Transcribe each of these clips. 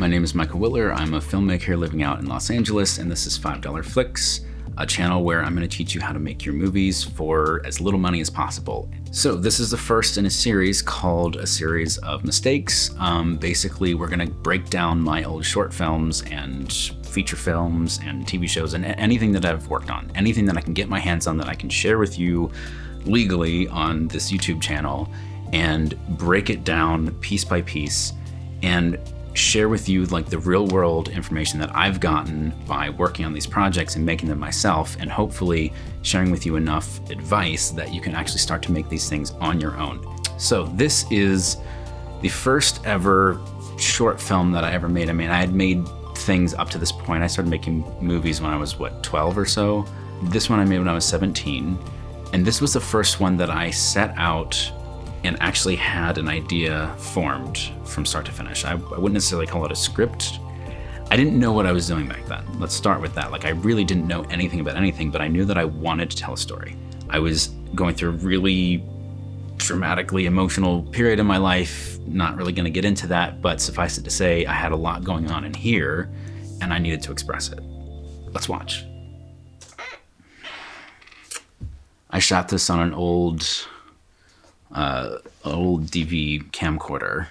My name is Michael Willer. I'm a filmmaker living out in Los Angeles, and this is $5 Flicks, a channel where I'm going to teach you how to make your movies for as little money as possible. So this is the first in a series called A Series of Mistakes. Basically, we're going to break down my old short films and feature films and TV shows and anything that I've worked on, anything that I can get my hands on that I can share with you legally on this YouTube channel, and break it down piece by piece and share with you like the real world information that I've gotten by working on these projects and making them myself, and hopefully sharing with you enough advice that you can actually start to make these things on your own. So this is the first ever short film that I ever made. I mean, I had made things up to this point. I started making movies when I was, 12 or so? This one I made when I was 17. And this was the first one that I set out and actually had an idea formed from start to finish. I wouldn't necessarily call it a script. I didn't know what I was doing back then. Let's start with that. Like, I really didn't know anything about anything, but I knew that I wanted to tell a story. I was going through a really dramatically emotional period in my life. Not really gonna get into that, but suffice it to say, I had a lot going on in here and I needed to express it. Let's watch. I shot this on an old DV camcorder.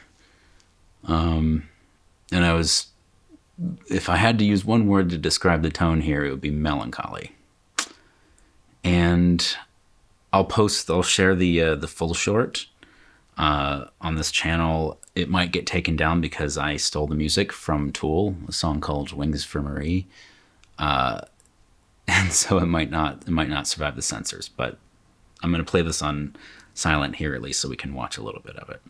And if I had to use one word to describe the tone here, it would be melancholy. And I'll share the full short on this channel. It might get taken down because I stole the music from Tool, a song called Wings for Marie. And so it might not survive the censors, but I'm going to play this on silent here at least so we can watch a little bit of it.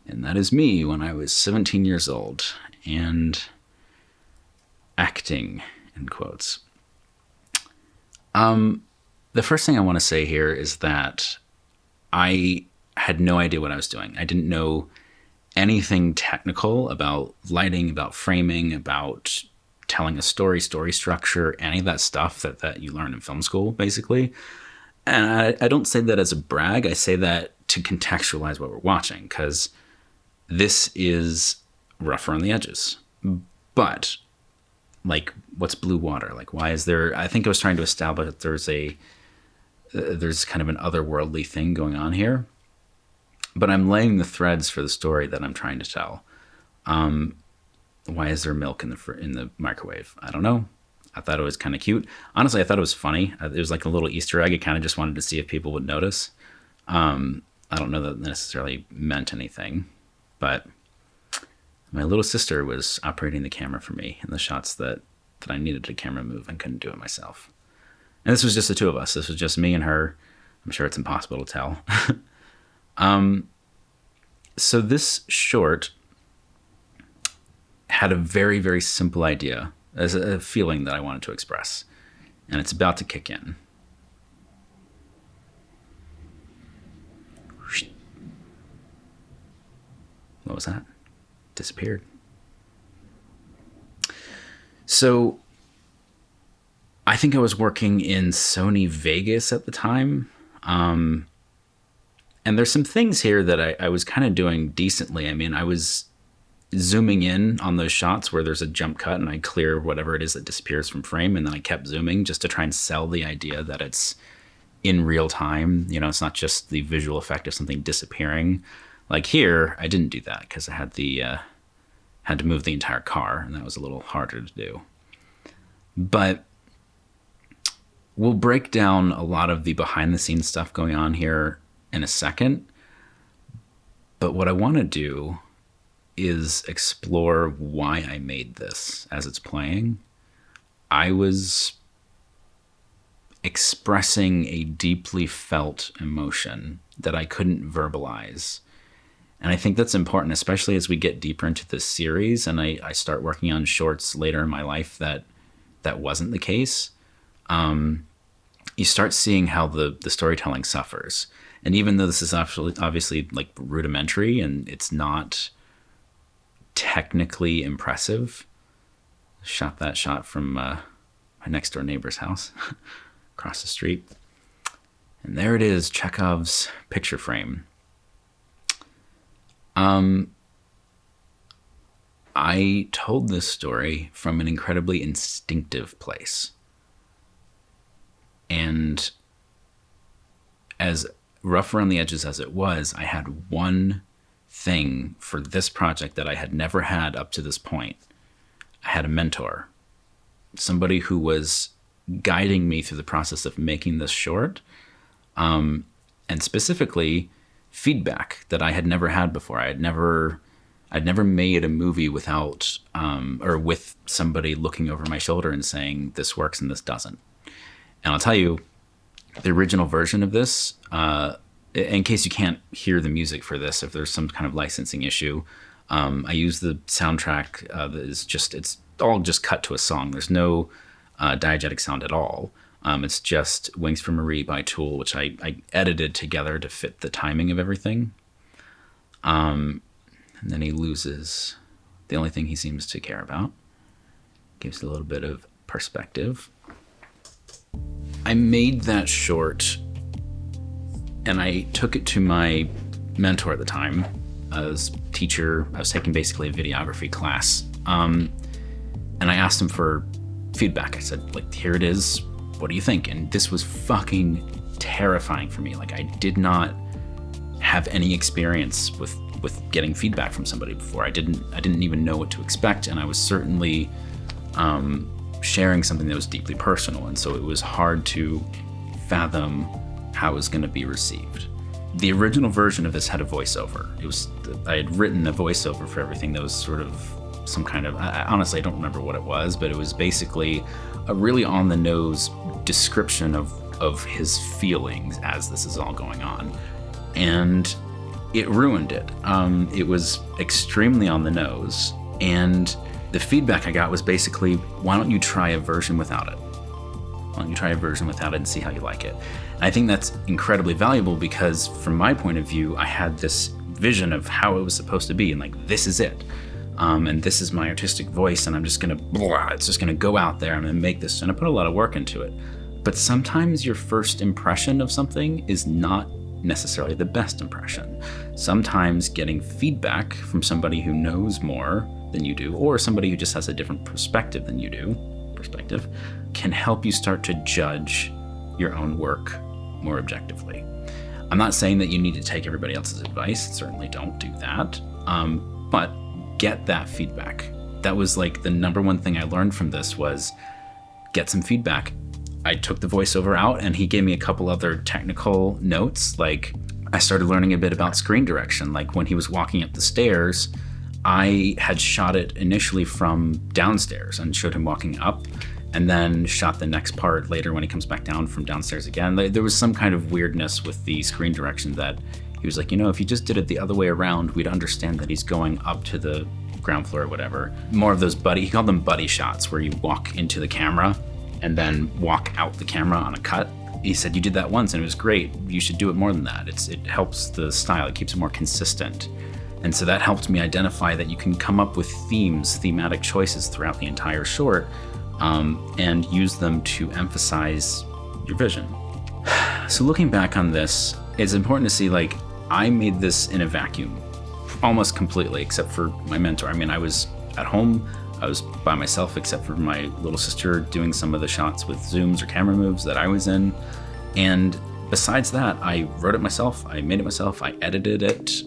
And that is me when I was 17 years old and acting, in quotes. The first thing I want to say here is that I had no idea what I was doing. I didn't know anything technical about lighting, about framing, about telling a story structure, any of that stuff that you learn in film school, basically. And I don't say that as a brag. I say that to contextualize what we're watching, because this is rougher on the edges. But, like, what's blue water? Like, why is there... I think I was trying to establish that there's kind of an otherworldly thing going on here. But I'm laying the threads for the story that I'm trying to tell. Why is there milk in the microwave? I don't know. I thought it was kind of cute. Honestly, I thought it was funny. It was like a little Easter egg. I kind of just wanted to see if people would notice. I don't know that it necessarily meant anything, but my little sister was operating the camera for me in the shots that I needed the camera to move and couldn't do it myself. And this was just the two of us. This was just me and her. I'm sure it's impossible to tell. So this short had a very, very simple idea, as a feeling that I wanted to express. And it's about to kick in. What was that? Disappeared. So I think I was working in Sony Vegas at the time. And there's some things here that I was kind of doing decently. I mean, I was zooming in on those shots where there's a jump cut and I clear whatever it is that disappears from frame, and then I kept zooming just to try and sell the idea that it's in real time. You know, it's not just the visual effect of something disappearing. Like here, I didn't do that because I had to move the entire car, and that was a little harder to do. But we'll break down a lot of the behind the scenes stuff going on here in a second. But what I want to do is explore why I made this as it's playing. I was expressing a deeply felt emotion that I couldn't verbalize. And I think that's important, especially as we get deeper into this series and I start working on shorts later in my life that wasn't the case. You start seeing how the storytelling suffers. And even though this is obviously like rudimentary and it's not technically impressive. Shot that shot from my next door neighbor's house across the street. And there it is, Chekhov's picture frame. I told this story from an incredibly instinctive place. And as rough around the edges as it was, I had one thing for this project that I had never had up to this point. I had a mentor, somebody who was guiding me through the process of making this short, and specifically feedback that I had never had before. I'd never made a movie without or with somebody looking over my shoulder and saying this works and this doesn't. And I'll tell you, the original version of this, in case you can't hear the music for this, if there's some kind of licensing issue, I use the soundtrack that is it's all just cut to a song. There's no diegetic sound at all. It's just Wings for Marie by Tool, which I edited together to fit the timing of everything. And then he loses the only thing he seems to care about. Gives a little bit of perspective. I made that short and I took it to my mentor at the time, as teacher. I was taking basically a videography class. And I asked him for feedback. I said, like, here it is. What do you think? And this was fucking terrifying for me. Like, I did not have any experience with getting feedback from somebody before. I didn't even know what to expect. And I was certainly sharing something that was deeply personal. And so it was hard to fathom how it was going to be received. The original version of this had a voiceover. I had written a voiceover for everything that was sort of some kind of, honestly, I don't remember what it was, but it was basically a really on the nose description of his feelings as this is all going on. And it ruined it. It was extremely on the nose. And the feedback I got was basically, why don't you try a version without it? Why don't you try a version without it and see how you like it? And I think that's incredibly valuable because from my point of view, I had this vision of how it was supposed to be and like, this is it. And this is my artistic voice and I'm just gonna, it's just gonna go out there. I'm gonna make this, and I put a lot of work into it. But sometimes your first impression of something is not necessarily the best impression. Sometimes getting feedback from somebody who knows more than you do, or somebody who just has a different perspective than you do, can help you start to judge your own work more objectively. I'm not saying that you need to take everybody else's advice. Certainly don't do that. But get that feedback. That was like the number one thing I learned from this was get some feedback. I took the voiceover out and he gave me a couple other technical notes. Like I started learning a bit about screen direction. Like when he was walking up the stairs, I had shot it initially from downstairs and showed him walking up, and then shot the next part later when he comes back down from downstairs again. There was some kind of weirdness with the screen direction that he was like, if you just did it the other way around, we'd understand that he's going up to the ground floor or whatever. More of those he called them buddy shots, where you walk into the camera and then walk out the camera on a cut. He said, you did that once and it was great. You should do it more than that. It helps the style. It keeps it more consistent. And so that helped me identify that you can come up with thematic choices throughout the entire short, and use them to emphasize your vision. So looking back on this, it's important to see, like, I made this in a vacuum, almost completely, except for my mentor. I mean, I was at home, I was by myself, except for my little sister doing some of the shots with zooms or camera moves that I was in. And besides that, I wrote it myself, I made it myself, I edited it,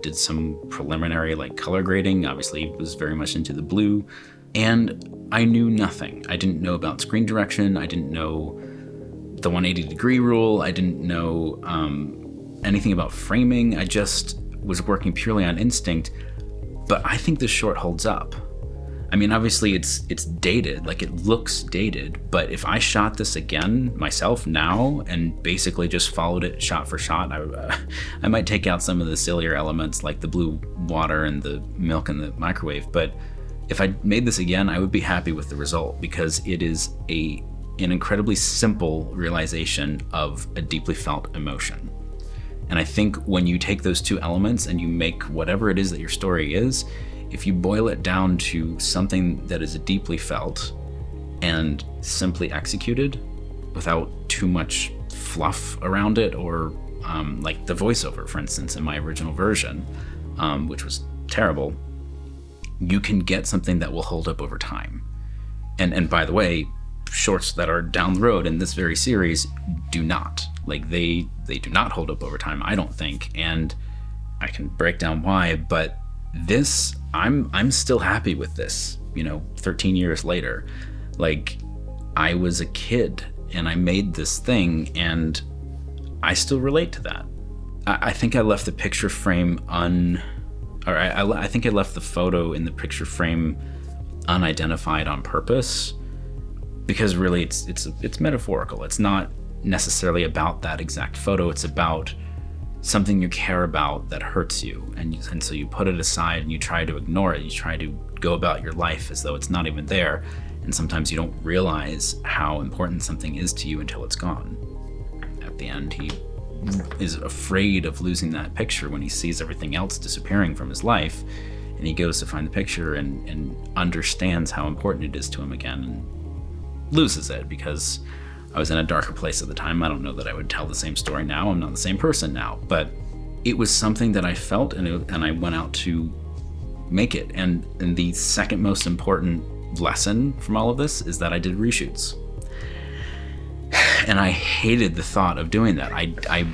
did some preliminary color grading, obviously was very much into the blue, and I knew nothing. I didn't know about screen direction, I didn't know the 180-degree rule, I didn't know anything about framing, I just was working purely on instinct, but I think this short holds up. I mean, obviously it's dated, it looks dated, but if I shot this again myself now and basically just followed it shot for shot, I might take out some of the sillier elements like the blue water and the milk in the microwave, but if I made this again, I would be happy with the result because it is an incredibly simple realization of a deeply felt emotion. And I think when you take those two elements and you make whatever it is that your story is, if you boil it down to something that is deeply felt and simply executed without too much fluff around it, or like the voiceover, for instance, in my original version, which was terrible, you can get something that will hold up over time. And by the way, shorts that are down the road in this very series do not. Like they do not hold up over time, I don't think. And I can break down why, but this, I'm still happy with this, 13 years later. Like, I was a kid and I made this thing and I still relate to that. I think I left the picture frame I think I left the photo in the picture frame unidentified on purpose, because really it's metaphorical. It's not necessarily about that exact photo. It's about something you care about that hurts you, and so you put it aside and you try to ignore it. You try to go about your life as though it's not even there, and sometimes you don't realize how important something is to you until it's gone. At the end, he is afraid of losing that picture when he sees everything else disappearing from his life, and he goes to find the picture and understands how important it is to him again, and loses it because I was in a darker place at the time. I don't know that I would tell the same story now. I'm not the same person now, but it was something that I felt, and I went out to make it. And the second most important lesson from all of this is that I did reshoots. And I hated the thought of doing that. I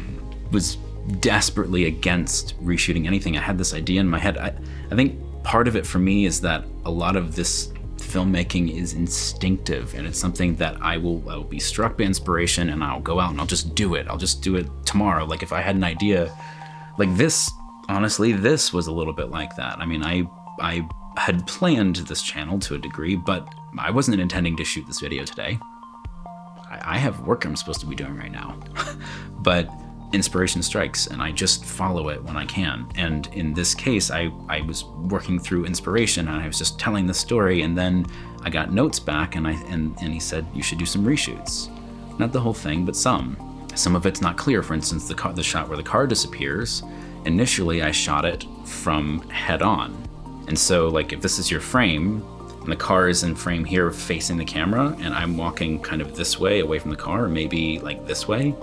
was desperately against reshooting anything. I had this idea in my head. I think part of it for me is that a lot of this filmmaking is instinctive, and it's something that I will be struck by inspiration and I'll go out and I'll just do it. I'll just do it tomorrow. Like if I had an idea like this, honestly, this was a little bit like that. I mean, I had planned this channel to a degree, but I wasn't intending to shoot this video today. I have work I'm supposed to be doing right now, but inspiration strikes and I just follow it when I can. And in this case, I was working through inspiration and I was just telling the story, and then I got notes back and he said, you should do some reshoots. Not the whole thing, but some. Some of it's not clear. For instance, the shot where the car disappears, initially I shot it from head on. And so like if this is your frame, and the car is in frame here facing the camera, and I'm walking kind of this way away from the car, or maybe like this way,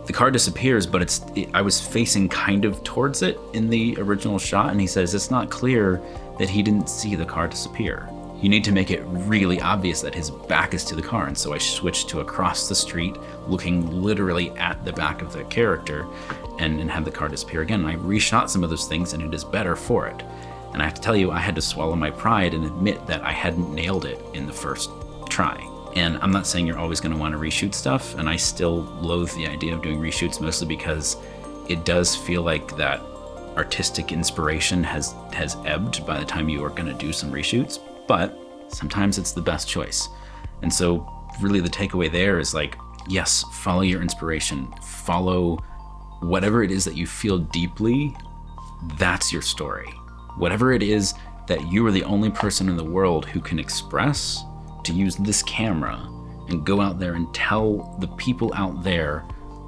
the car disappears, but I was facing kind of towards it in the original shot, and he says it's not clear that he didn't see the car disappear. You need to make it really obvious that his back is to the car. And so I switched to across the street, looking literally at the back of the character, and had the car disappear again. And I reshot some of those things, and it is better for it. And I have to tell you, I had to swallow my pride and admit that I hadn't nailed it in the first try. And I'm not saying you're always going to want to reshoot stuff, and I still loathe the idea of doing reshoots, mostly because it does feel like that artistic inspiration has ebbed by the time you are going to do some reshoots, but sometimes it's the best choice. And so really the takeaway there is like, yes, follow your inspiration, follow whatever it is that you feel deeply. That's your story. Whatever it is that you are the only person in the world who can express, to use this camera and go out there and tell the people out there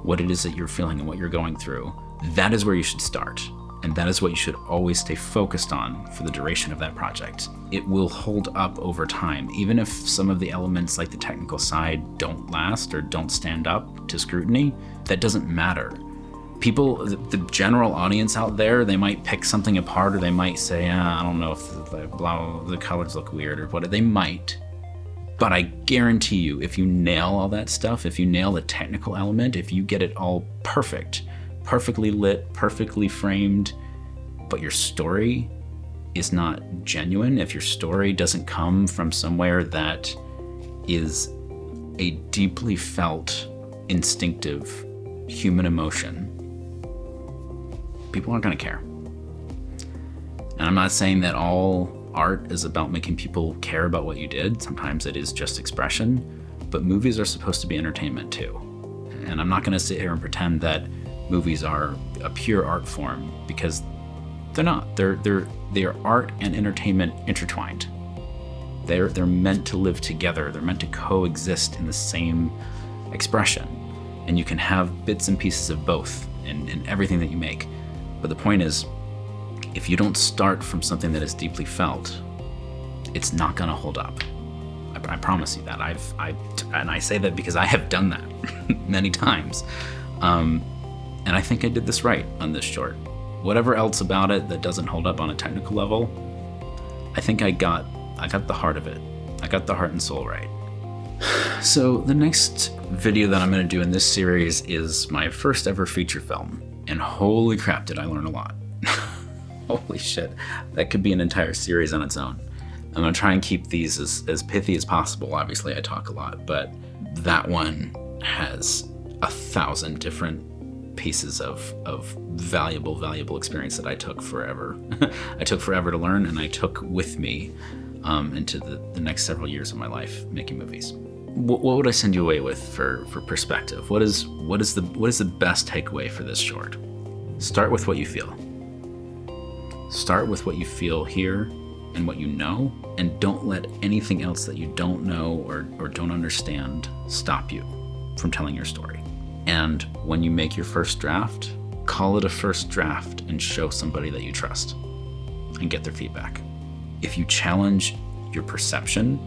what it is that you're feeling and what you're going through. That is where you should start. And that is what you should always stay focused on for the duration of that project. It will hold up over time, even if some of the elements like the technical side don't last or don't stand up to scrutiny. That doesn't matter. People, the general audience out there, they might pick something apart, or they might say, I don't know if the colors look weird or what. They might. But I guarantee you, if you nail all that stuff, if you nail the technical element, if you get it all perfect, perfectly lit, perfectly framed, but your story is not genuine, if your story doesn't come from somewhere that is a deeply felt, instinctive human emotion, people aren't going to care. And I'm not saying that all art is about making people care about what you did. Sometimes it is just expression, but movies are supposed to be entertainment too. And I'm not going to sit here and pretend that movies are a pure art form, because they're not. They are art and entertainment intertwined. They're meant to live together. They're meant to coexist in the same expression. And you can have bits and pieces of both in everything that you make. But the point is, if you don't start from something that is deeply felt, it's not going to hold up. I promise you that. And I say that because I have done that many times. And I think I did this right on this short. Whatever else about it that doesn't hold up on a technical level, I think I got the heart of it. I got the heart and soul right. So the next video that I'm going to do in this series is my first ever feature film. And holy crap, did I learn a lot. Holy shit. That could be an entire series on its own. I'm going to try and keep these as pithy as possible. Obviously, I talk a lot, but that one has 1,000 different pieces of valuable experience that I took forever. I took forever to learn, and I took with me into the next several years of my life making movies. What would I send you away with for perspective? What is the best takeaway for this short? Start with what you feel. Start with what you feel here and what you know, and don't let anything else that you don't know or don't understand stop you from telling your story. And when you make your first draft, call it a first draft and show somebody that you trust and get their feedback. If you challenge your perception,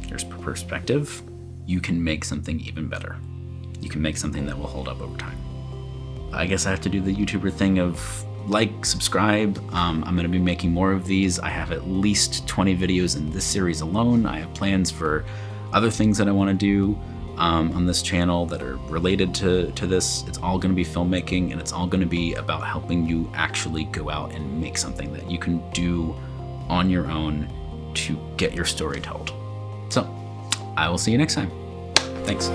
your perspective, you can make something even better. You can make something that will hold up over time. I guess I have to do the YouTuber thing of like, subscribe. I'm going to be making more of these. I have at least 20 videos in this series alone. I have plans for other things that I want to do on this channel that are related to this. It's all going to be filmmaking, and it's all going to be about helping you actually go out and make something that you can do on your own to get your story told. So I will see you next time. Thanks.